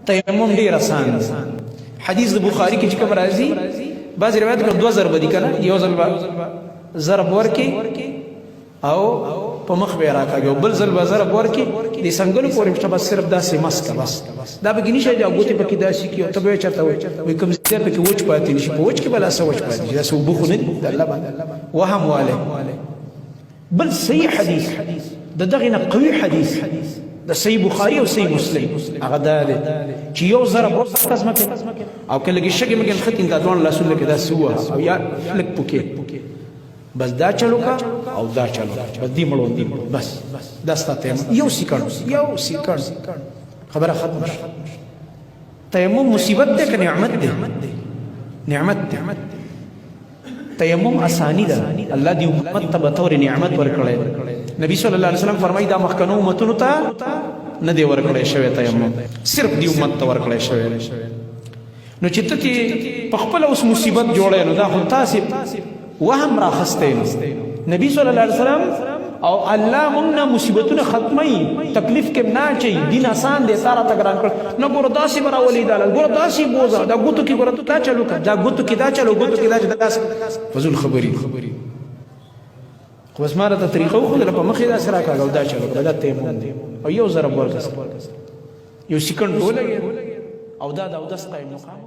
تیمم ډیر آسان دی حدیث د بخاری کې چې کوم راځي بعض روایت کې 2 ضرب دي کنه یو ځل ضرب ورکی او په مخ به راکاږي بل ځل به ضرب ورکی د څنګهلو پورې شته صرف داسې مسکه بس دا به نشي دا ګوتې پکې داسې کې او ته به چرته وي کوم ځای پکې وچ پاتې نشي په وچ کې بل اسه وچ پاتې دا سو بخو نه د الله باندې وهم والے بل صحیح حدیث دغه نه قوي حدیث د صحیح بخاری او صحیح مسلم هغه دا دی چې یو ضرب ورکړه مکه او کله کې شګه مګن ختم دا دوه رسول کې دا سوه او یا لک پکې بس دا چلو کا او دا چلو بس دی مړو دی بس دا ستاسو یو سکند خبره ختم تیمم مصیبت ده که نعمت ده نعمت تیمم آسانی ده الله دی امت ته به طور نعمت ورکړی نبی صلی الله علیه وسلم فرمایي دا مخکنو امتونو ته نه دی ورکړی شوی تیمم صرف دی امت ته ورکړی شوی نو چې ته په خپل اوس مصیبت جوړې نو دا خو تاسو وهم راخسته نبی صلی الله علیه وسلم او الله مونږه مصیبتونه ختمي تکلیف کې نه چي دین آسان دي سارا تګران کړ نو ګور داسي برا ولي دال ګور داسي بوزا دا ګوتو کې ګور ته چلو کا دا ګوتو کې دا چلو ګوتو کې دا فزول خبري خو بس ماره ته طریقو خو په مخې دا سره کاغل دا چلو دا تیمم دي او یو ضرب ورکس یو سکند ولګي او دا د اودس قائم مقام